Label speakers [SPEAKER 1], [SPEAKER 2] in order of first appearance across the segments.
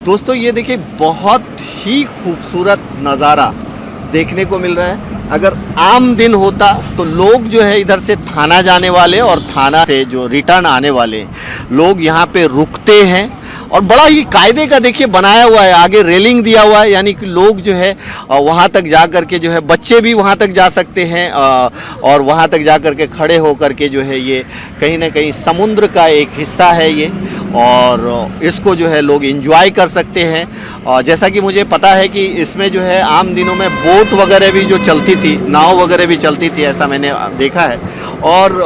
[SPEAKER 1] दोस्तों ये देखिए बहुत ही खूबसूरत नज़ारा देखने को मिल रहा है। अगर आम दिन होता तो लोग जो है इधर से थाना जाने वाले और थाना से जो रिटर्न आने वाले लोग यहाँ पे रुकते हैं और बड़ा ही कायदे का देखिए बनाया हुआ है, आगे रेलिंग दिया हुआ है, यानी कि लोग जो है वहाँ तक जा कर के जो है बच्चे भी वहाँ तक जा सकते हैं और वहाँ तक जा कर के खड़े हो कर के जो है ये कहीं ना कहीं समुद्र का एक हिस्सा है ये, और इसको जो है लोग एंजॉय कर सकते हैं। और जैसा कि मुझे पता है कि इसमें जो है आम दिनों में बोट वगैरह भी जो चलती थी, नाव वगैरह भी चलती थी, ऐसा मैंने देखा है। और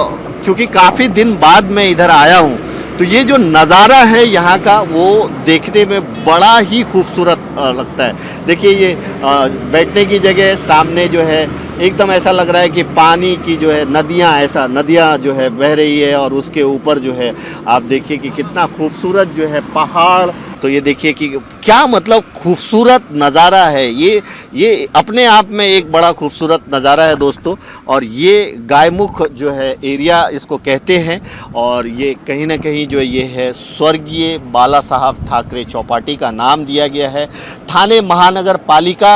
[SPEAKER 1] क्योंकि काफ़ी दिन बाद मैं इधर आया हूँ तो ये जो नज़ारा है यहाँ का वो देखने में बड़ा ही खूबसूरत लगता है। देखिए ये बैठने की जगह सामने जो है एकदम ऐसा लग रहा है कि पानी की जो है नदियाँ जो है बह रही है और उसके ऊपर जो है आप देखिए कि कितना खूबसूरत जो है पहाड़। तो ये देखिए कि क्या मतलब खूबसूरत नज़ारा है ये अपने आप में एक बड़ा खूबसूरत नज़ारा है दोस्तों। और ये गायमुख जो है एरिया इसको कहते हैं और ये कहीं ना कहीं जो ये है स्वर्गीय बाला साहब ठाकरे चौपाटी का नाम दिया गया है। ठाणे महानगर पालिका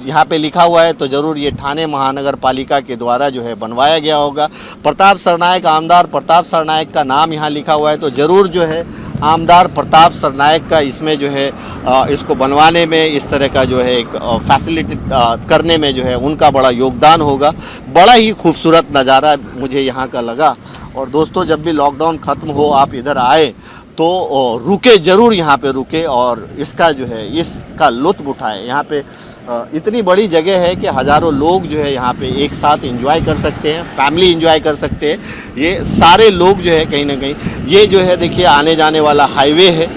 [SPEAKER 1] यहाँ पे लिखा हुआ है तो ज़रूर ये ठाणे महानगर पालिका के द्वारा जो है बनवाया गया होगा। प्रताप सरनायक आमदार प्रताप सरनायक का नाम यहाँ लिखा हुआ है तो ज़रूर जो है आमदार प्रताप सरनायक का इसमें जो है इसको बनवाने में, इस तरह का जो है एक फैसिलिटी करने में जो है उनका बड़ा योगदान होगा। बड़ा ही खूबसूरत नज़ारा मुझे यहाँ का लगा। और दोस्तों जब भी लॉकडाउन ख़त्म हो आप इधर आए तो रुके ज़रूर, यहाँ पे रुके और इसका जो है इसका लुत्फ़ उठाएं। यहाँ पे इतनी बड़ी जगह है कि हज़ारों लोग जो है यहाँ पे एक साथ एंजॉय कर सकते हैं, फैमिली एंजॉय कर सकते हैं। ये सारे लोग जो है कहीं ना कहीं ये जो है देखिए आने जाने वाला हाईवे है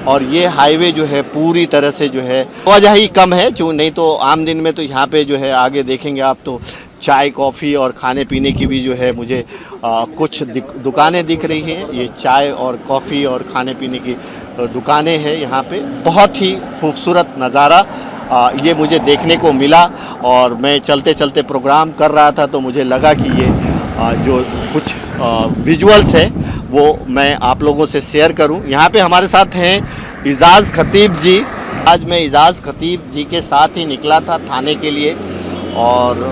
[SPEAKER 1] और ये हाईवे जो है पूरी तरह से जो है आवाजाही कम है, जो नहीं तो आम दिन में तो यहाँ पे जो है आगे देखेंगे आप तो चाय कॉफ़ी और खाने पीने की भी जो है मुझे कुछ दुकानें दिख रही हैं। ये चाय और कॉफ़ी और खाने पीने की दुकानें हैं यहाँ पे। बहुत ही खूबसूरत नज़ारा ये मुझे देखने को मिला और मैं चलते चलते प्रोग्राम कर रहा था तो मुझे लगा कि ये जो कुछ विजुअल्स है वो मैं आप लोगों से शेयर करूं। यहाँ पे हमारे साथ हैं इजाज़ खतीब जी। आज मैं इजाज़ खतीब जी के साथ ही निकला था थाने के लिए और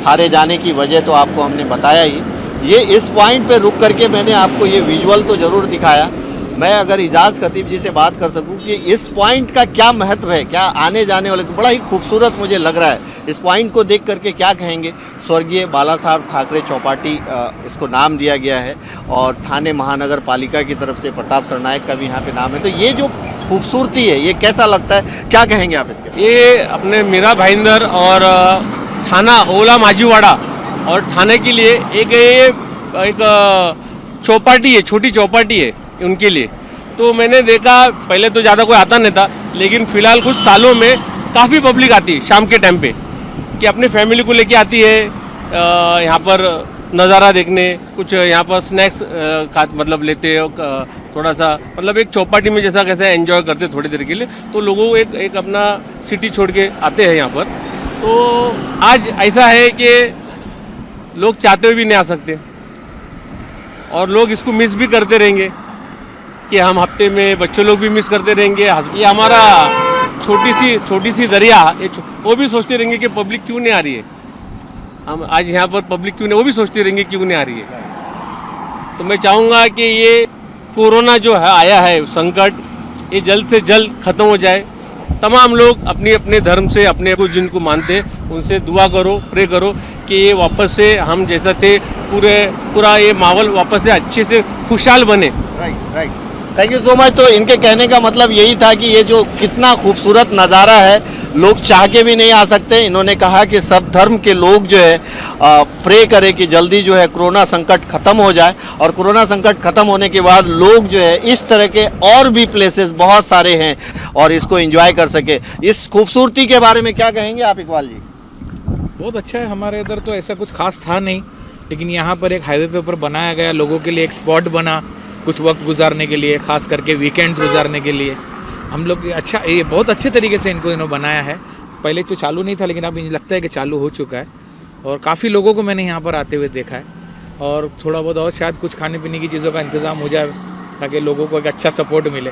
[SPEAKER 1] थाने जाने की वजह तो आपको हमने बताया ही। ये इस पॉइंट पे रुक करके मैंने आपको ये विजुअल तो ज़रूर दिखाया। मैं अगर इजाज़ खतीब जी से बात कर सकूं कि इस पॉइंट का क्या महत्व है, क्या आने जाने वाले, बड़ा ही खूबसूरत मुझे लग रहा है। इस पॉइंट को देख करके क्या कहेंगे, स्वर्गीय बाला साहब ठाकरे चौपाटी इसको नाम दिया गया है और ठाणे महानगर पालिका की तरफ से प्रताप सरनायक का भी यहाँ पे नाम है। तो ये जो खूबसूरती है ये कैसा लगता है, क्या कहेंगे आप इसके?
[SPEAKER 2] ये अपने मीरा भाईंदर और थाना ओला माझीवाड़ा और थाने के लिए एक चौपाटी है, छोटी चौपाटी है उनके लिए। तो मैंने देखा पहले तो ज़्यादा कोई आता नहीं था, लेकिन फ़िलहाल कुछ सालों में काफ़ी पब्लिक आती है शाम के टाइम पे कि अपनी फैमिली को लेके आती है यहाँ पर नज़ारा देखने, कुछ यहाँ पर स्नैक्स मतलब लेते हो, थोड़ा सा मतलब एक चौपाटी में जैसा कैसे एंजॉय करते थोड़ी देर के लिए। तो लोगों को एक अपना सिटी छोड़ के आते हैं यहाँ पर। तो आज ऐसा है कि लोग चाहते हुए भी नहीं आ सकते और लोग इसको मिस भी करते रहेंगे कि हम हफ्ते में बच्चे लोग भी मिस करते रहेंगे। ये हमारा छोटी सी दरिया वो भी सोचते रहेंगे कि पब्लिक क्यों नहीं आ रही है, हम आज यहाँ पर पब्लिक क्यों नहीं, वो भी सोचते रहेंगे क्यों नहीं आ रही है। तो मैं चाहूँगा कि ये कोरोना जो है आया है संकट, ये जल्द से जल्द ख़त्म हो जाए। तमाम लोग अपने अपने धर्म से अपने को जिनको मानते हैं उनसे दुआ करो, प्रे करो कि ये वापस से हम जैसा थे पूरा ये माहौल वापस से अच्छे से खुशहाल बने।
[SPEAKER 1] Right, thank you so much. तो इनके कहने का मतलब यही था कि ये जो कितना खूबसूरत नज़ारा है लोग चाह के भी नहीं आ सकते। इन्होंने कहा कि सब धर्म के लोग जो है प्रे करें कि जल्दी जो है कोरोना संकट ख़त्म हो जाए और कोरोना संकट ख़त्म होने के बाद लोग जो है इस तरह के और भी प्लेसेस बहुत सारे हैं और इसको एंजॉय कर सके। इस खूबसूरती के बारे में क्या कहेंगे आप इकबाल जी?
[SPEAKER 3] बहुत अच्छा है। हमारे इधर तो ऐसा कुछ खास था नहीं, लेकिन यहाँ पर एक हाईवे पे ऊपर बनाया गया, लोगों के लिए एक स्पॉट बना कुछ वक्त गुजारने के लिए, खास करके वीकेंड्स गुजारने के लिए। हम लोग अच्छा, ये बहुत अच्छे तरीके से इन्होंने बनाया है। पहले तो चालू नहीं था, लेकिन अब मुझे लगता है कि चालू हो चुका है और काफ़ी लोगों को मैंने यहाँ पर आते हुए देखा है। और थोड़ा बहुत और शायद कुछ खाने पीने की चीज़ों का इंतज़ाम हो जाए ताकि लोगों को एक अच्छा सपोर्ट मिले।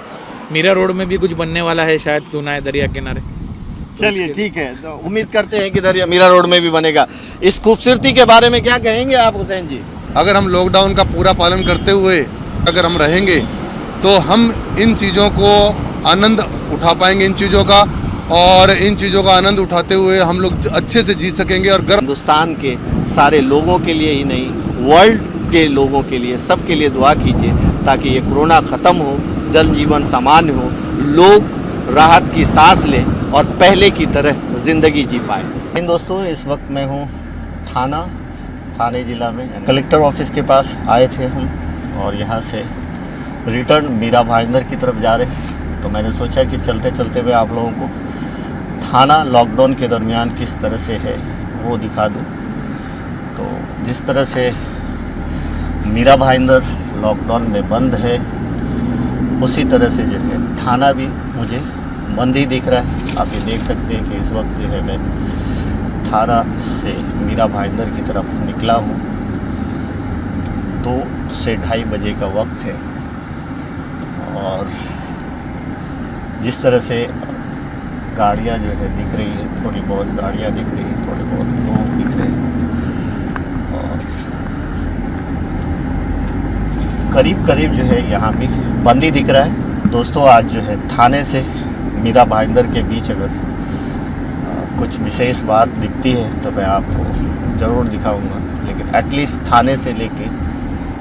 [SPEAKER 3] मीरा रोड में भी कुछ बनने वाला है शायद, सुना है, दरिया किनारे।
[SPEAKER 1] चलिए ठीक है, तो उम्मीद करते हैं कि दरिया मीरा रोड में भी बनेगा। इस खूबसूरती के बारे में क्या कहेंगे आप हुसैन जी?
[SPEAKER 4] अगर हम लॉकडाउन का पूरा पालन करते हुए अगर हम रहेंगे तो हम इन चीज़ों को आनंद उठा पाएंगे, इन चीज़ों का, और इन चीज़ों का आनंद उठाते हुए हम लोग अच्छे से जी सकेंगे। और गर्म
[SPEAKER 1] हिंदुस्तान के सारे लोगों के लिए ही नहीं, वर्ल्ड के लोगों के लिए, सबके लिए दुआ कीजिए ताकि ये कोरोना ख़त्म हो, जन जीवन सामान्य हो, लोग राहत की सांस लें और पहले की तरह ज़िंदगी जी पाए। इन दोस्तों, इस वक्त मैं हूँ थाने ज़िला में, कलेक्टर ऑफिस के पास आए थे हम, और यहाँ से रिटर्न मीरा भाईंदर की तरफ जा रहे हैं। तो मैंने सोचा कि चलते चलते मैं आप लोगों को थाना लॉकडाउन के दरमियान किस तरह से है वो दिखा दूँ। तो जिस तरह से मीरा भाईंदर लॉकडाउन में बंद है, उसी तरह से जो है थाना भी मुझे बंद ही दिख रहा है। आप ये देख सकते हैं कि इस वक्त जो है मैं थाना से मीरा भाईंदर की तरफ निकला हूँ। 2 से 2:30 बजे का वक्त है, और जिस तरह से गाड़ियाँ जो है दिख रही है, थोड़ी बहुत गाड़ियाँ दिख रही है, थोड़े बहुत लोग दिख रहे हैं, और करीब करीब जो है यहाँ भी बंद ही दिख रहा है। दोस्तों, आज जो है थाने से मीरा भाईंदर के बीच अगर कुछ विशेष बात दिखती है तो मैं आपको ज़रूर दिखाऊंगा, लेकिन एटलीस्ट थाने से लेके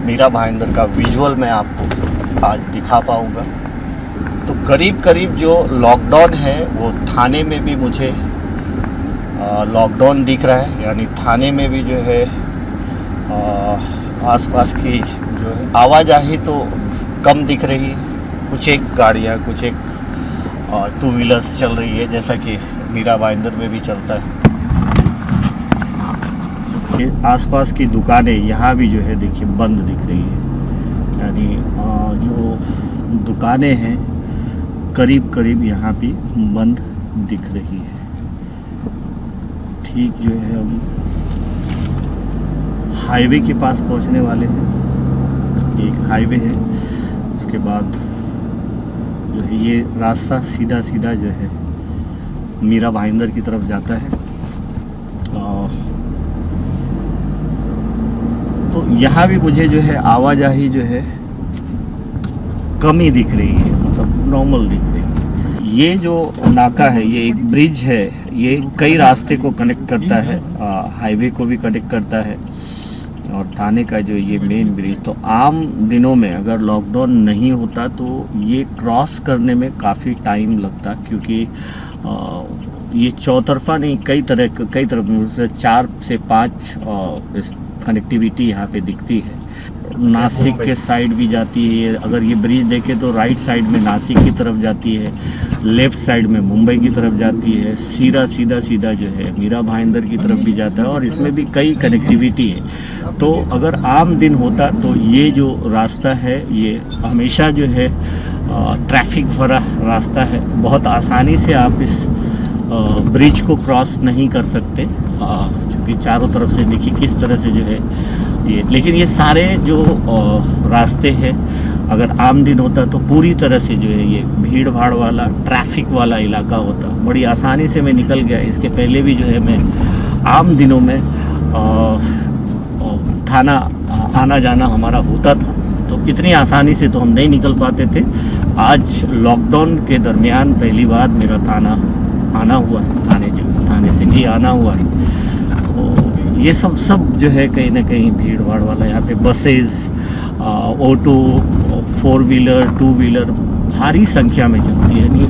[SPEAKER 1] मीरा भाईंदर का विजुअल मैं आपको आज दिखा पाऊंगा। तो करीब करीब जो लॉकडाउन है वो थाने में भी मुझे लॉकडाउन दिख रहा है, यानी थाने में भी जो है आसपास की जो है आवाजाही तो कम दिख रही है। कुछ एक गाड़ियाँ, कुछ एक 2 व्हीलर्स चल रही है, जैसा कि मीरा भाईंदर में भी चलता है। आसपास की दुकानें यहाँ भी जो है देखिए बंद दिख रही है, यानी जो दुकानें हैं करीब करीब यहाँ भी बंद दिख रही है। ठीक जो है हम हाईवे के पास पहुँचने वाले हैं। एक हाईवे है, उसके बाद जो है ये रास्ता सीधा सीधा जो है मीरा भाईंदर की तरफ जाता है। तो यहाँ भी मुझे जो है आवाजाही जो है कम ही दिख रही है, मतलब नॉर्मल दिख रही है। ये जो नाका है, ये एक ब्रिज है, ये कई रास्ते को कनेक्ट करता है, हाईवे को भी कनेक्ट करता है, और थाने का जो ये मेन ब्रिज। तो आम दिनों में अगर लॉकडाउन नहीं होता तो ये क्रॉस करने में काफ़ी टाइम लगता, क्योंकि ये चौतरफा नहीं, कई तरफ से 4 से 5 कनेक्टिविटी यहाँ पे दिखती है। नासिक के साइड भी जाती है, अगर ये ब्रिज देखें तो राइट साइड में नासिक की तरफ जाती है, लेफ़्ट साइड में मुंबई की तरफ जाती है, सीधा जो है मीरा भाईंदर की तरफ भी जाता है, और इसमें भी कई कनेक्टिविटी है। तो अगर आम दिन होता तो ये जो रास्ता है ये हमेशा जो है ट्रैफिक भरा रास्ता है, बहुत आसानी से आप इस ब्रिज को क्रॉस नहीं कर सकते, क्योंकि चारों तरफ से देखिए किस तरह से जो है ये। लेकिन ये सारे जो रास्ते हैं अगर आम दिन होता तो पूरी तरह से जो है ये भीड़ भाड़ वाला ट्रैफिक वाला इलाका होता। बड़ी आसानी से मैं निकल गया। इसके पहले भी जो है मैं आम दिनों में थाना आना जाना हमारा होता था, तो इतनी आसानी से तो हम नहीं निकल पाते थे। आज लॉकडाउन के दरमियान पहली बार मेरा थाना आना हुआ है, थाने से भी आना हुआ है। तो ये सब जो है कहीं ना कहीं भीड़ भाड़ वाला, यहाँ पे बसेस, ऑटो, 4 व्हीलर, 2 व्हीलर भारी संख्या में चलती है, यानी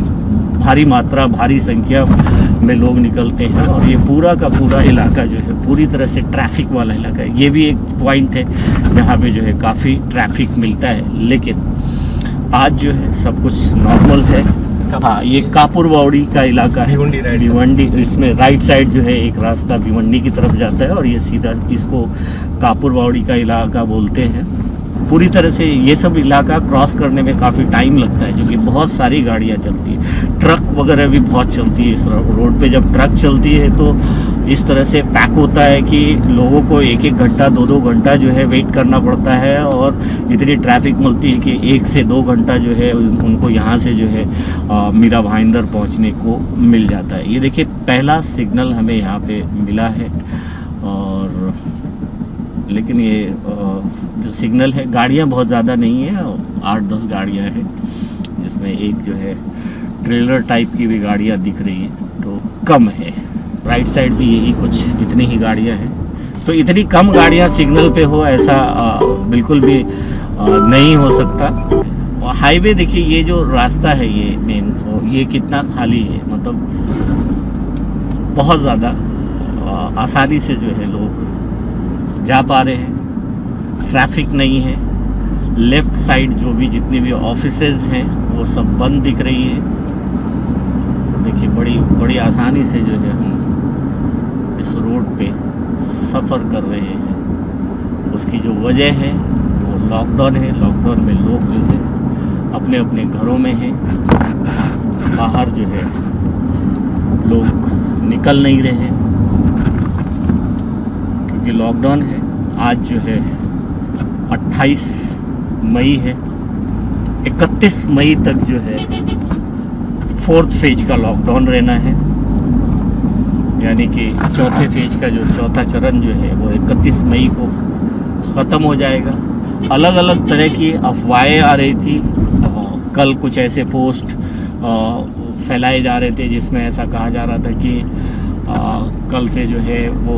[SPEAKER 1] भारी संख्या में लोग निकलते हैं, और ये पूरा का पूरा इलाका जो है पूरी तरह से ट्रैफिक वाला इलाका है। ये भी एक पॉइंट है जहाँ पे जो है काफ़ी ट्रैफिक मिलता है, लेकिन आज जो है सब कुछ नॉर्मल है। हाँ, ये कापुर बावड़ी का इलाका है, भिवंडी। इसमें राइट साइड जो है एक रास्ता भिवंडी की तरफ जाता है, और ये सीधा इसको कापुर बावड़ी का इलाका बोलते हैं। पूरी तरह से ये सब इलाका क्रॉस करने में काफ़ी टाइम लगता है, क्योंकि बहुत सारी गाड़ियाँ चलती है, ट्रक वगैरह भी बहुत चलती है इस रोड पे। जब ट्रक चलती है तो
[SPEAKER 5] इस तरह से पैक होता है कि लोगों को एक एक घंटा 2-2 घंटा जो है वेट करना पड़ता है, और इतनी ट्रैफिक मिलती है कि 1 से 2 घंटा जो है उनको यहाँ से जो है मीरा भाईंदर पहुँचने को मिल जाता है। ये देखिए पहला सिग्नल हमें यहाँ पे मिला है, और लेकिन ये जो सिग्नल है, गाड़ियाँ बहुत ज़्यादा नहीं है, 8-10 गाड़ियाँ हैं, जिसमें एक जो है ट्रेलर टाइप की भी गाड़ियाँ दिख रही है, तो कम है। राइट साइड भी यही कुछ इतनी ही गाड़ियाँ हैं, तो इतनी कम गाड़ियाँ सिग्नल पे हो ऐसा बिल्कुल भी नहीं हो सकता। और हाईवे देखिए, ये जो रास्ता है ये मेन, ये कितना खाली है, मतलब बहुत ज़्यादा आसानी से जो है लोग जा पा रहे हैं, ट्रैफिक नहीं है। लेफ़्ट साइड जो भी जितनी भी ऑफिसेज हैं वो सब बंद दिख रही है। देखिए बड़ी आसानी से जो है हम इस रोड पे सफ़र कर रहे हैं। उसकी जो वजह है वो लॉकडाउन है। लॉकडाउन में लोग जो है अपने अपने घरों में हैं, बाहर जो है लोग निकल नहीं रहे हैं क्योंकि लॉकडाउन है। आज जो है 28 मई है, 31 मई तक जो है 4th फेज का लॉकडाउन रहना है, यानी कि चौथे फेज का जो चौथा चरण जो है वो 31 मई को ख़त्म हो जाएगा। अलग अलग तरह की अफवाहें आ रही थी, कल कुछ ऐसे पोस्ट फैलाए जा रहे थे जिसमें ऐसा कहा जा रहा था कि कल से जो है वो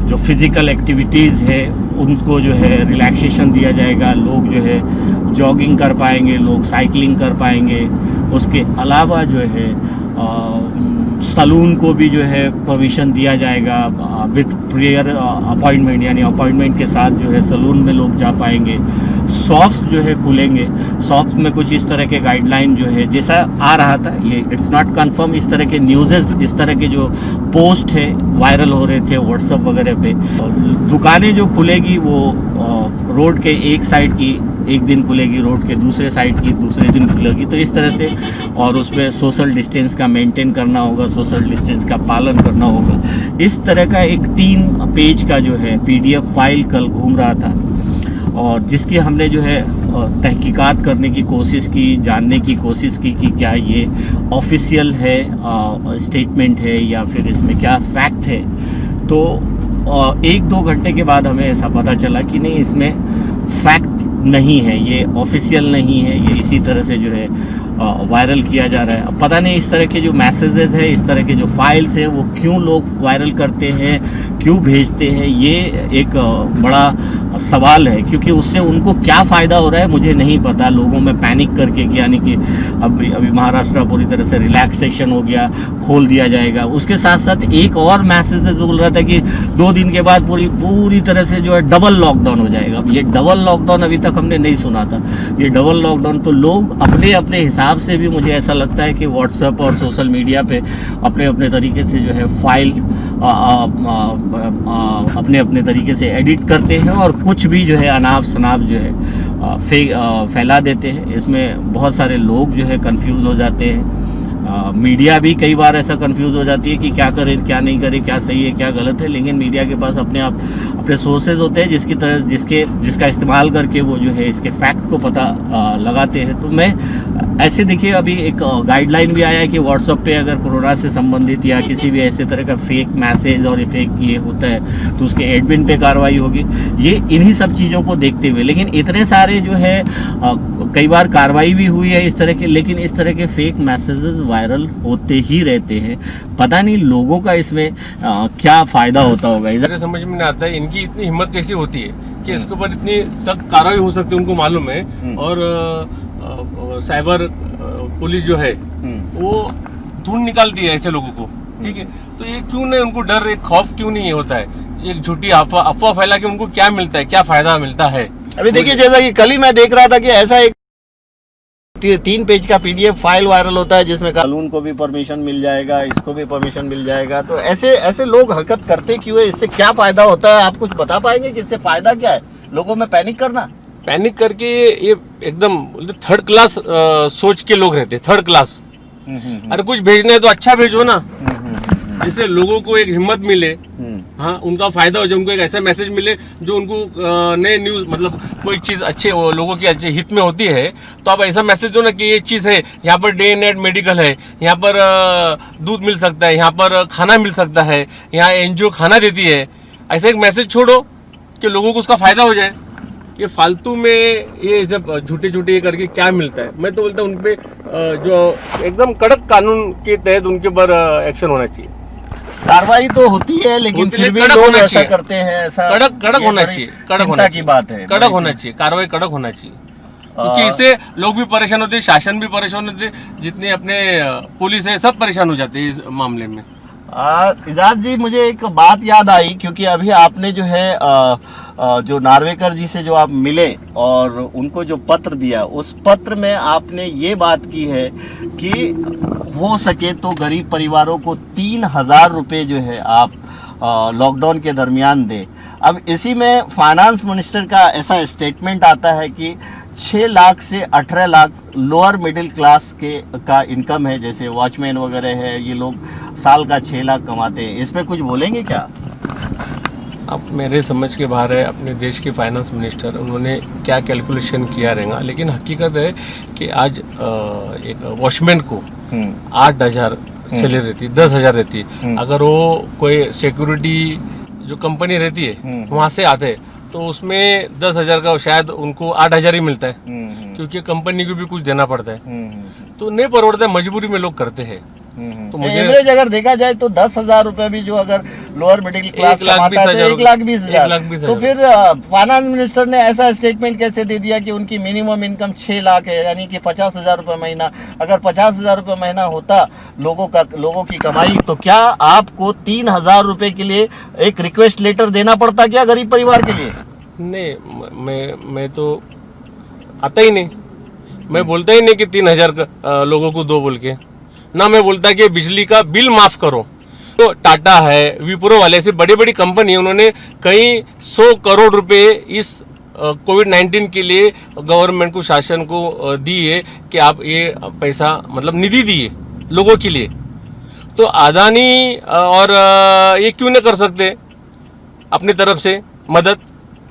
[SPEAKER 5] जो फिज़िकल एक्टिविटीज़ है उनको जो है रिलैक्सेशन दिया जाएगा, लोग जो है जॉगिंग कर पाएंगे, लोग साइकिलिंग कर पाएंगे। उसके अलावा जो है सलून को भी जो है परमिशन दिया जाएगा विथ प्रेयर अपॉइंटमेंट, यानी अपॉइंटमेंट के साथ जो है सलून में लोग जा पाएंगे। शॉप्स जो है खुलेंगे, शॉप्स में कुछ इस तरह के गाइडलाइन जो है जैसा आ रहा था, ये इट्स नॉट कंफर्म, इस तरह के न्यूज़, इस तरह के जो पोस्ट है वायरल हो रहे थे व्हाट्सएप वगैरह पे। दुकानें जो खुलेगी वो रोड के एक साइड की एक दिन खुलेगी, रोड के दूसरे साइड की दूसरे दिन खुलेगी, तो इस तरह से। और उसमें सोशल डिस्टेंस का मेंटेन करना होगा, सोशल डिस्टेंस का पालन करना होगा। इस तरह का एक 3 पेज का जो है PDF फाइल कल घूम रहा था, और जिसकी हमने जो है तहकीकात करने की कोशिश की, जानने की कोशिश की कि क्या ये ऑफिशियल है स्टेटमेंट है या फिर इसमें क्या फैक्ट है। तो 1-2 घंटे के बाद हमें ऐसा पता चला कि नहीं, इसमें फैक्ट नहीं है, ये ऑफिशियल नहीं है, ये इसी तरह से जो है वायरल किया जा रहा है। अब पता नहीं इस तरह के जो मैसेजेस है, इस तरह के जो फाइल्स हैं वो क्यों लोग वायरल करते हैं, क्यों भेजते हैं, ये एक बड़ा सवाल है, क्योंकि उससे उनको क्या फ़ायदा हो रहा है मुझे नहीं पता। लोगों में पैनिक करके कि यानी कि अभी महाराष्ट्र पूरी तरह से रिलैक्सेशन हो गया, खोल दिया जाएगा। उसके साथ साथ एक और मैसेज बोल रहा था कि 2 दिन के बाद पूरी तरह से जो है डबल लॉकडाउन हो जाएगा। ये डबल लॉकडाउन अभी तक हमने नहीं सुना था। ये डबल लॉकडाउन तो लोग अपने अपने हिसाब से भी, मुझे ऐसा लगता है कि व्हाट्सएप और सोशल मीडिया पे अपने अपने तरीके से जो है फाइल अपने अपने तरीके से एडिट करते हैं और कुछ भी जो है अनाप शनाप जो है फैला देते हैं। इसमें बहुत सारे लोग जो है कंफ्यूज हो जाते हैं। मीडिया भी कई बार ऐसा कंफ्यूज हो जाती है कि क्या करे क्या नहीं करे, क्या सही है क्या गलत है, लेकिन मीडिया के पास अपने सोर्सेज होते हैं जिसका इस्तेमाल करके वो जो है इसके फैक्ट को पता लगाते हैं। तो मैं ऐसे देखिए, अभी एक गाइडलाइन भी आया है कि व्हाट्सएप पे अगर कोरोना से संबंधित या किसी भी ऐसे तरह का फेक मैसेज और फेक ये होता है तो उसके एडमिन पे कार्रवाई होगी। ये इन्हीं सब चीज़ों को देखते हुए, लेकिन इतने सारे जो है कई बार कार्रवाई भी हुई है इस तरह के, लेकिन इस तरह के फेक मैसेजेस वायरल होते ही रहते हैं। पता नहीं लोगों का इसमें क्या फ़ायदा होता होगा।
[SPEAKER 2] इधर समझ में नहीं आता है इनकी इतनी हिम्मत कैसी होती है कि इसके ऊपर इतनी सख्त कार्रवाई हो सकती है, उनको मालूम है। और साइबर पुलिस जो है वो ढूंढ निकालती है ऐसे लोगों को, ठीक है। तो ये क्यों नहीं, उनको डर, एक खौफ क्यों नहीं होता है? एक झूठी अफवाह फैला के उनको क्या मिलता है, क्या फायदा मिलता है?
[SPEAKER 1] अभी देखिए, जैसा कि कल ही मैं देख रहा था कि ऐसा एक 3 पेज का PDF फाइल वायरल होता है जिसमें कानून को भी परमिशन मिल जाएगा, इसको भी परमिशन मिल जाएगा। तो ऐसे लोग हरकत करते क्यों है? इससे क्या फायदा होता है? आप कुछ बता पाएंगे कि इससे फायदा क्या है? लोगों में पैनिक करना,
[SPEAKER 2] पैनिक करके ये एकदम 3rd क्लास सोच के लोग रहते, 3rd क्लास। अरे कुछ भेजना है तो अच्छा भेजो ना। जिससे लोगों को एक हिम्मत मिले, हाँ उनका फायदा हो जाए, उनको एक ऐसा मैसेज मिले जो उनको नए न्यूज़ मतलब कोई चीज़ अच्छे लोगों के अच्छे हित में होती है, तो आप ऐसा मैसेज दो ना कि ये चीज़ है, यहाँ पर डे नाइट मेडिकल है, यहाँ पर दूध मिल सकता है, यहाँ पर खाना मिल सकता है, यहाँ एनजीओ खाना देती है, ऐसा एक मैसेज छोड़ो कि लोगों को उसका फायदा हो जाए। ये फालतू में ये जब झूठे झूठे करके क्या मिलता है, मैं तो बोलता हूँ उन पे जो एकदम कड़क कानून के तहत उनके ऊपर एक्शन होना चाहिए।
[SPEAKER 1] कार्रवाई तो होती है लेकिन
[SPEAKER 2] होती
[SPEAKER 1] फिर
[SPEAKER 2] है,
[SPEAKER 1] भी
[SPEAKER 2] कड़क
[SPEAKER 1] लोग
[SPEAKER 2] होना
[SPEAKER 1] ऐसा
[SPEAKER 2] चाहिए।
[SPEAKER 1] करते हैं, ऐसा
[SPEAKER 2] कड़क
[SPEAKER 1] ये
[SPEAKER 2] होना
[SPEAKER 1] बड़ी
[SPEAKER 2] चाहिए, कड़क
[SPEAKER 1] चिंता
[SPEAKER 2] होना
[SPEAKER 1] की
[SPEAKER 2] चाहिए,
[SPEAKER 1] बात है,
[SPEAKER 2] कड़क होना चाहिए, कार्रवाई कड़क होना चाहिए, क्योंकि इससे लोग भी परेशान होते हैं, शासन भी परेशान होते हैं, जितने अपने पुलिस है सब परेशान हो जाते हैं इस मामले में।
[SPEAKER 1] इजाज जी, मुझे एक बात याद आई, क्योंकि अभी आपने जो है जो नार्वेकर जी से जो आप मिले और उनको जो पत्र दिया, उस पत्र में आपने ये बात की है कि हो सके तो गरीब परिवारों को 3,000 रुपये जो है आप लॉकडाउन के दरमियान दे। अब इसी में फाइनेंस मिनिस्टर का ऐसा स्टेटमेंट आता है कि 6 लाख से 18 लाख लोअर मिडिल क्लास का इनकम है, जैसे वॉचमैन वगैरह है, ये लोग साल का 6 लाख कमाते हैं। इस पे कुछ बोलेंगे क्या?
[SPEAKER 2] अब मेरे समझ के बाहर है अपने देश के फाइनेंस मिनिस्टर, उन्होंने क्या कैलकुलेशन किया रहेगा, लेकिन हकीकत है कि आज एक वॉचमैन को 8,000 सैलरी रहती है, 10,000 रहती है। अगर वो कोई सिक्योरिटी जो कंपनी रहती है वहाँ से आते हैं तो उसमें 10,000 का शायद उनको 8,000 ही मिलता है, क्योंकि कंपनी को भी कुछ देना पड़ता है, तो नहीं परवड़ता है, मजबूरी में लोग करते हैं। तो मुझे
[SPEAKER 1] एवरेज अगर देखा जाए तो 10,000 रुपए भी जो अगर लोअर मिडिल क्लास कमाता है तो 1,20,000। तो फिर फाइनेंस मिनिस्टर ने ऐसा स्टेटमेंट कैसे दे दिया कि उनकी मिनिमम इनकम 6 लाख है, यानी कि 50,000 रुपये महीना। अगर 50,000 रुपये महीना होता लोगों की कमाई, तो क्या आपको 3,000 रुपये के लिए एक रिक्वेस्ट लेटर देना पड़ता क्या गरीब परिवार के लिए?
[SPEAKER 2] नहीं, मैं तो आता ही नहीं, मैं बोलता ही नहीं कि 3,000 लोगों को दो बोल के, ना मैं बोलता कि बिजली का बिल माफ करो। तो टाटा है, विप्रो वाले, ऐसे बड़ी बड़ी कंपनी है, उन्होंने कई 100 करोड़ रुपए इस कोविड-19 के लिए गवर्नमेंट को, शासन को दिए कि आप ये पैसा मतलब निधि दिए लोगों के लिए। तो अदानी और ये क्यों नहीं कर सकते अपनी तरफ से मदद?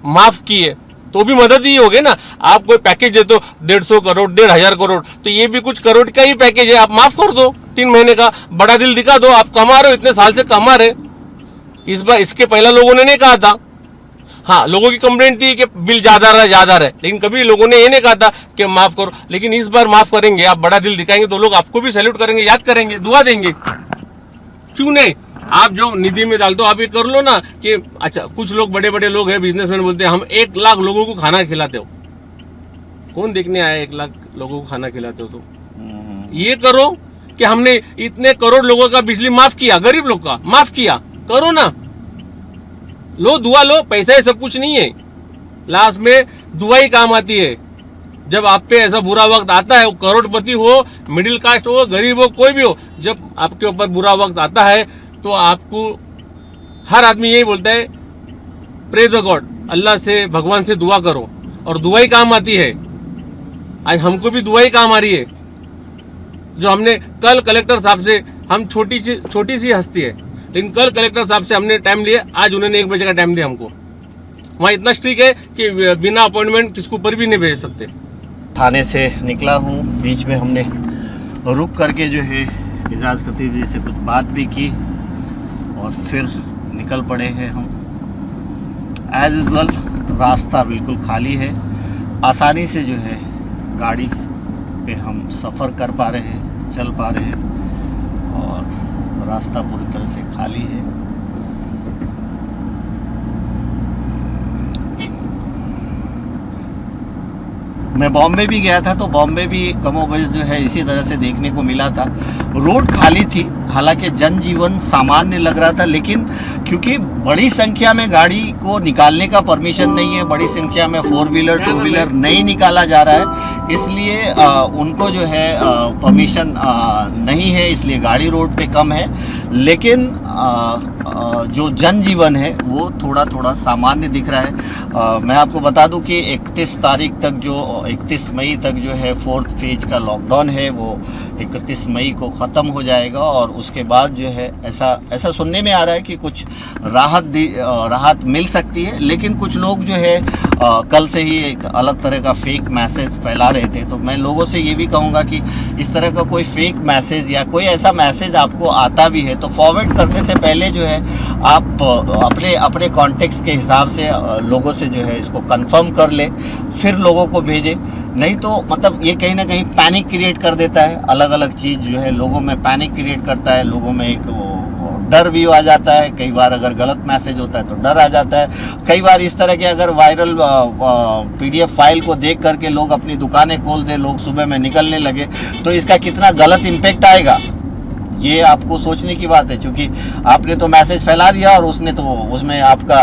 [SPEAKER 2] माफ किए तो भी मदद ही होगी ना। आप कोई पैकेज दे दो 150 करोड़, 1,500 करोड़, तो ये भी कुछ करोड़ का ही पैकेज है, आप माफ कर दो 3 महीने का। बड़ा दिल दिखा दो, आप कमा रहे हो, इतने साल से कमा रहे। इस बार इसके पहला लोगों ने नहीं कहा था, हाँ लोगों की कंप्लेंट थी कि बिल ज्यादा रहा, लेकिन कभी लोगों ने ये नहीं कहा था कि माफ करो। लेकिन इस बार माफ करेंगे, आप बड़ा दिल दिखाएंगे तो लोग आपको भी सैल्यूट करेंगे, याद करेंगे, दुआ देंगे। क्यों नहीं? आप जो निधि में डाल दो, आप ये कर लो ना कि अच्छा, कुछ लोग बड़े बड़े लोग हैं, बिजनेसमैन बोलते हैं हम 1 लाख लोगों को खाना खिलाते हो। कौन देखने आया 1 लाख लोगों को खाना खिलाते हो? तो ये करो कि हमने इतने करोड़ लोगों का बिजली माफ किया, गरीब लोग का माफ किया, करो ना। लो दुआ लो, पैसा है सब कुछ नहीं है, लास्ट में दुआ ही काम आती है। जब आप पे ऐसा बुरा वक्त आता है, करोड़पति हो, मिडिल कास्ट हो, गरीब हो, कोई भी हो, जब आपके ऊपर बुरा वक्त आता है तो आपको हर आदमी यही बोलता है प्रे द गॉड, अल्लाह से, भगवान से दुआ करो, और दुआ ही काम आती है। आज हमको भी दुआ ही काम आ रही है। जो हमने कल कलेक्टर साहब से, हम छोटी सी हस्ती है, लेकिन कल कलेक्टर साहब से हमने टाइम लिया, आज उन्होंने 1 बजे का टाइम दिया हमको। वहाँ इतना स्ट्रिक्ट है कि बिना अपॉइंटमेंट किसको पर भी नहीं भेज सकते।
[SPEAKER 1] थाने से निकला हूँ, बीच में हमने रुक करके जो है एजाज खतीब जी से कुछ बात भी की और फिर निकल पड़े हैं हम। एज यूजुअल रास्ता बिल्कुल खाली है, आसानी से जो है गाड़ी पे हम सफ़र कर पा रहे हैं, चल पा रहे हैं, और रास्ता पूरी तरह से खाली है। मैं बॉम्बे भी गया था तो बॉम्बे भी कमोबेश जो है इसी तरह से देखने को मिला था। रोड खाली थी, हालांकि जनजीवन सामान्य लग रहा था, लेकिन क्योंकि बड़ी संख्या में गाड़ी को निकालने का परमिशन नहीं है, बड़ी संख्या में 4 व्हीलर 2 व्हीलर नहीं निकाला जा रहा है, इसलिए उनको जो है परमिशन नहीं है, इसलिए गाड़ी रोड पे कम है। लेकिन जो जनजीवन है वो थोड़ा थोड़ा सामान्य दिख रहा है। मैं आपको बता दूं कि 31 तारीख तक, जो 31 मई तक जो है 4th फेज का लॉकडाउन है वो 31 मई को ख़त्म हो जाएगा और उसके बाद जो है ऐसा सुनने में आ रहा है कि कुछ राहत मिल सकती है। लेकिन कुछ लोग जो है कल से ही एक अलग तरह का फेक मैसेज फैला रहे थे। तो मैं लोगों से ये भी कहूँगा कि इस तरह का कोई फेक मैसेज या कोई ऐसा मैसेज आपको आता भी है तो फॉरवर्ड करने से पहले जो है आप अपने कॉन्टेक्स्ट के हिसाब से लोगों से जो है इसको कंफर्म कर ले, फिर लोगों को भेजें। नहीं तो मतलब ये कहीं ना कहीं पैनिक क्रिएट कर देता है। अलग अलग चीज़ जो है लोगों में पैनिक क्रिएट करता है, लोगों में एक डर भी आ जाता है। कई बार अगर गलत मैसेज होता है तो डर आ जाता है। कई बार इस तरह के अगर वायरल PDF फाइल को देख करके लोग अपनी दुकानें खोल दें, लोग सुबह में निकलने लगे, तो इसका कितना गलत इम्पेक्ट आएगा ये आपको सोचने की बात है। क्योंकि आपने तो मैसेज फैला दिया और उसमें आपका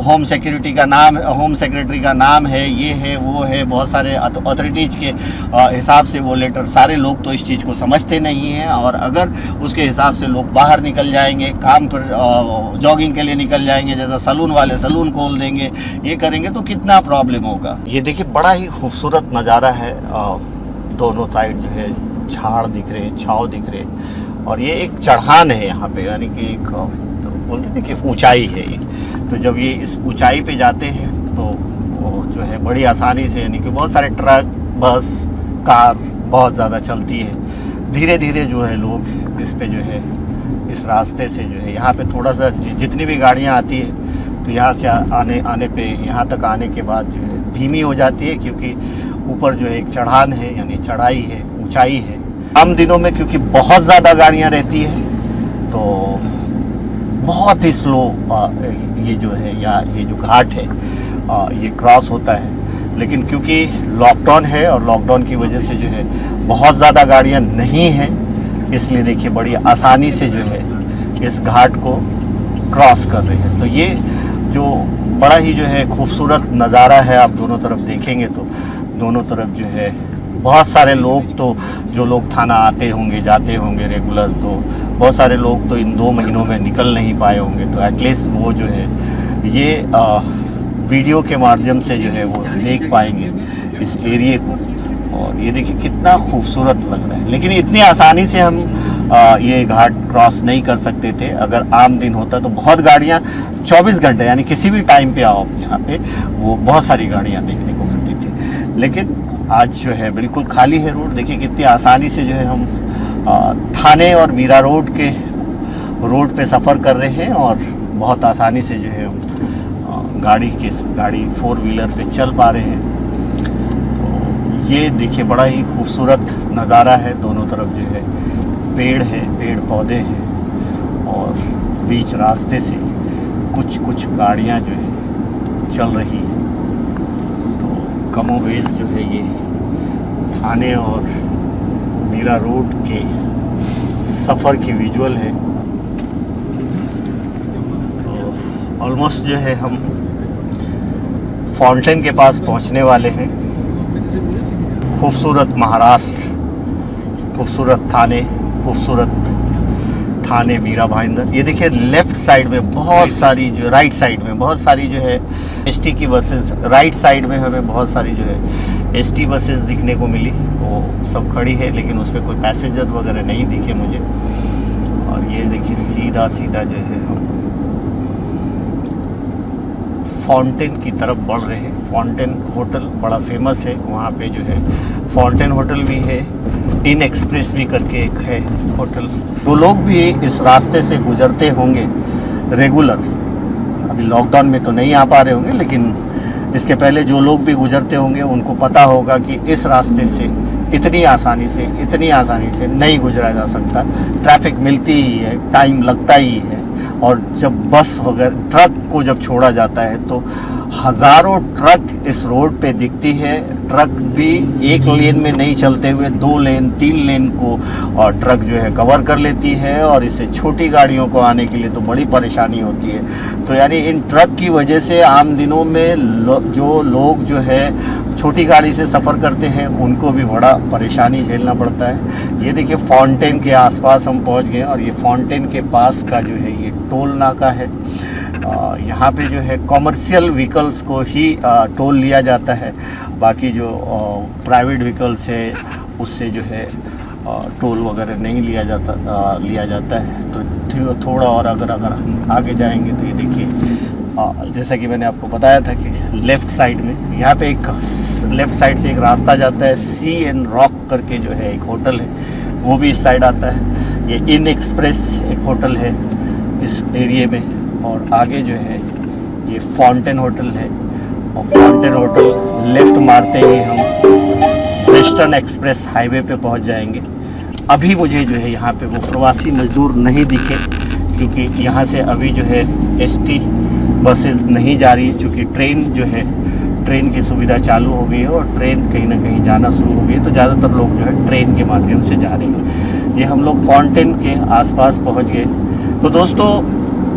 [SPEAKER 1] होम सेक्रेटरी का नाम है, ये है वो है, बहुत सारे अथॉरिटीज़ के हिसाब से वो लेटर। सारे लोग तो इस चीज़ को समझते नहीं हैं और अगर उसके हिसाब से लोग बाहर निकल जाएंगे, काम पर जॉगिंग के लिए निकल जाएंगे, जैसा सलून वाले सलून खोल देंगे, ये करेंगे तो कितना प्रॉब्लम होगा। ये देखिए बड़ा ही खूबसूरत नज़ारा है। दोनों साइड जो है झाड़ दिख रहे हैं, छाँव दिख रहे हैं और ये एक चढ़ान है यहाँ पे, यानी कि एक तो बोलते हैं कि ऊंचाई है ये। तो जब ये इस ऊंचाई पे जाते हैं तो वो जो है बड़ी आसानी से, यानी कि बहुत सारे ट्रक, बस, कार बहुत ज़्यादा चलती है। धीरे धीरे जो है लोग इस पे जो है इस रास्ते से जो है यहाँ पे थोड़ा सा जितनी भी गाड़ियाँ आती है तो यहाँ से आने पे यहाँ तक आने के बाद जो है धीमी हो जाती है, क्योंकि ऊपर जो है एक चढ़ान है, यानी चढ़ाई है, ऊंचाई है। आम दिनों में क्योंकि बहुत ज़्यादा गाड़ियाँ रहती है तो बहुत ही स्लो ये जो है या ये जो घाट है ये क्रॉस होता है। लेकिन क्योंकि लॉकडाउन है और लॉकडाउन की वजह से जो है बहुत ज़्यादा गाड़ियाँ नहीं हैं, इसलिए देखिए बड़ी आसानी से जो है इस घाट को क्रॉस कर रहे हैं। तो ये जो बड़ा ही जो है खूबसूरत नज़ारा है, आप दोनों तरफ देखेंगे तो दोनों तरफ जो है बहुत सारे लोग, तो जो लोग थाना आते होंगे जाते होंगे रेगुलर, तो बहुत सारे लोग तो इन 2 महीनों में निकल नहीं पाए होंगे। तो एटलीस्ट वो जो है ये वीडियो के माध्यम से जो है वो देख पाएंगे इस एरिए को। और ये देखिए कितना खूबसूरत लग रहा है। लेकिन इतनी आसानी से हम ये घाट क्रॉस नहीं कर सकते थे। अगर आम दिन होता तो बहुत गाड़ियाँ 24 घंटे यानी किसी भी टाइम पे आओ यहाँ पे वो बहुत सारी गाड़ियाँ देखने को मिलती थी। लेकिन आज जो है बिल्कुल खाली है रोड। देखिए कितनी आसानी से जो है हम थाने और मीरा रोड पे सफ़र कर रहे हैं और बहुत आसानी से जो है हम गाड़ी 4 व्हीलर पे चल पा रहे हैं। तो ये देखिए बड़ा ही खूबसूरत नज़ारा है। दोनों तरफ जो है पेड़ पौधे हैं और बीच रास्ते से कुछ गाड़ियाँ जो है चल रही हैं। कमोवेश जो है ये थाने और मीरा रोड के सफ़र की विजुअल है। तो ऑलमोस्ट जो है हम फाउंटेन के पास पहुंचने वाले हैं। खूबसूरत महाराष्ट्र, खूबसूरत थाने मीरा भाईंदर। ये देखिए लेफ्ट साइड में बहुत सारी जो राइट साइड में बहुत सारी जो है ST की बसेस, राइट साइड में हमें बहुत सारी जो है ST बसेस दिखने को मिली। वो सब खड़ी है लेकिन उस पर कोई पैसेंजर वगैरह नहीं दिखे मुझे। और ये देखिए सीधा जो है हम फाउंटेन की तरफ बढ़ रहे हैं। फाउंटेन होटल बड़ा फेमस है, वहाँ पे जो है फाउंटेन होटल भी है, इन एक्सप्रेस भी करके एक है होटल। तो लोग भी इस रास्ते से गुजरते होंगे रेगुलर, अभी लॉकडाउन में तो नहीं आ पा रहे होंगे, लेकिन इसके पहले जो लोग भी गुजरते होंगे उनको पता होगा कि इस रास्ते से इतनी आसानी से नहीं गुजरा जा सकता। ट्रैफिक मिलती ही है, टाइम लगता ही है। और जब बस वगैरह ट्रक को जब छोड़ा जाता है तो हज़ारों ट्रक इस रोड पे दिखती है। ट्रक भी एक लेन में नहीं चलते हुए 2 लेन 3 लेन को और ट्रक जो है कवर कर लेती है और इससे छोटी गाड़ियों को आने के लिए तो बड़ी परेशानी होती है। तो यानी इन ट्रक की वजह से आम दिनों में जो लोग जो है छोटी गाड़ी से सफ़र करते हैं उनको भी बड़ा परेशानी झेलना पड़ता है। ये देखिए फाउंटेन के आसपास हम पहुंच गए और ये फाउंटेन के पास का जो है ये टोल नाका है। यहाँ पे जो है कॉमर्शियल व्हीकल्स को ही टोल लिया जाता है, बाकी जो प्राइवेट व्हीकल्स है उससे जो है
[SPEAKER 5] टोल वगैरह नहीं लिया जाता है। तो थोड़ा और अगर हम आगे जाएंगे तो ये देखिए, जैसा कि मैंने आपको बताया था कि लेफ़्ट साइड में यहाँ पे एक लेफ़्ट साइड से एक रास्ता जाता है, सी एंड रॉक करके जो है एक होटल है, वो भी इस साइड आता है। ये इन एक्सप्रेस एक होटल है इस एरिए में, और आगे जो है ये फाउंटेन होटल है, और फाउंटेन होटल लेफ़्ट मारते ही हम वेस्टर्न एक्सप्रेस हाईवे पे पहुंच जाएंगे। अभी मुझे जो है यहाँ पे वो प्रवासी मजदूर नहीं दिखे, क्योंकि यहाँ से अभी जो है एसटी बसेस नहीं जा रही है, क्योंकि ट्रेन जो है ट्रेन की सुविधा चालू हो गई है और ट्रेन कहीं ना कहीं जाना शुरू हो गई है, तो ज़्यादातर लोग जो है ट्रेन के माध्यम से जा रहे हैं। ये हम लोग फाउंटेन के आसपास पहुँच गए। तो दोस्तों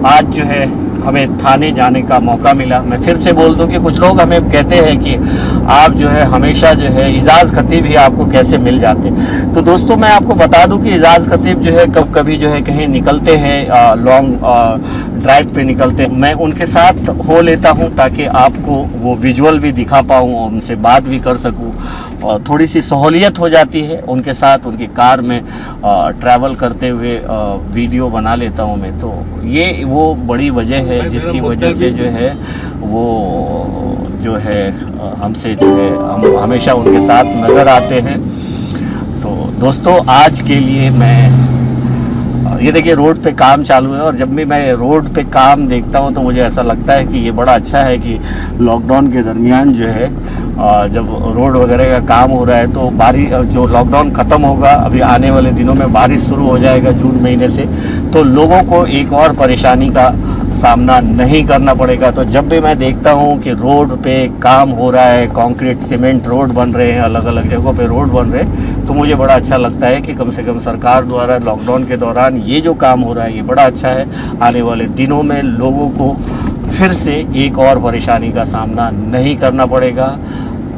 [SPEAKER 5] आज जो है हमें थाने जाने का मौका मिला। मैं फिर से बोल दूं कि कुछ लोग हमें कहते हैं कि आप जो है हमेशा जो है एजाज़ खतीब ही आपको कैसे मिल जाते। तो दोस्तों मैं आपको बता दूं कि एजाज़ खतीब जो है कभी जो है कहीं निकलते हैं, लॉन्ग ड्राइव पे निकलते हैं, मैं उनके साथ हो लेता हूं ताकि आपको वो विजुअल भी दिखा पाऊं और उनसे बात भी कर सकूं, और थोड़ी सी सहूलियत हो जाती है उनके साथ, उनकी कार में ट्रैवल करते हुए वीडियो बना लेता हूं मैं। तो ये वो बड़ी वजह है जिसकी वजह से जो है वो जो है हमसे जो है हम हमेशा उनके साथ नज़र आते हैं। तो दोस्तों आज के लिए मैं ये देखिए रोड पे काम चालू है, और जब भी मैं रोड पे काम देखता हूँ तो मुझे ऐसा लगता है कि ये बड़ा अच्छा है कि लॉकडाउन के दरमियान जो है जब रोड वगैरह का काम हो रहा है तो बारिश, जो लॉकडाउन ख़त्म होगा अभी आने वाले दिनों में बारिश शुरू हो जाएगा जून महीने से, तो लोगों को एक और परेशानी का सामना नहीं करना पड़ेगा। तो जब भी मैं देखता हूँ कि रोड पे काम हो रहा है, कंक्रीट सीमेंट रोड बन रहे हैं, अलग अलग जगहों पे रोड बन रहे हैं, तो मुझे बड़ा अच्छा लगता है कि कम से कम सरकार द्वारा लॉकडाउन के दौरान ये जो काम हो रहा है ये बड़ा अच्छा है। आने वाले दिनों में लोगों को फिर से एक और परेशानी का सामना नहीं करना पड़ेगा।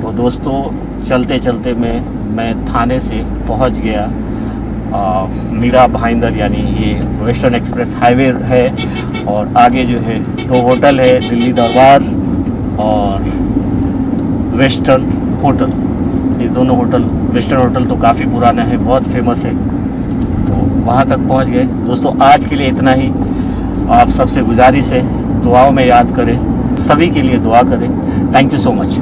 [SPEAKER 5] तो दोस्तों चलते चलते मैं थाने से पहुंच गया। मीरा भाईंदर यानी ये वेस्टर्न एक्सप्रेस हाईवे है, और आगे जो है 2 होटल है, दिल्ली दरबार और वेस्टर्न होटल। ये दोनों होटल, वेस्टर्न होटल तो काफ़ी पुराना है, बहुत फेमस है, तो वहाँ तक पहुँच गए। दोस्तों आज के लिए इतना ही। आप सबसे गुजारिश है दुआओं में याद करें, सभी के लिए दुआ करें। Thank you so much.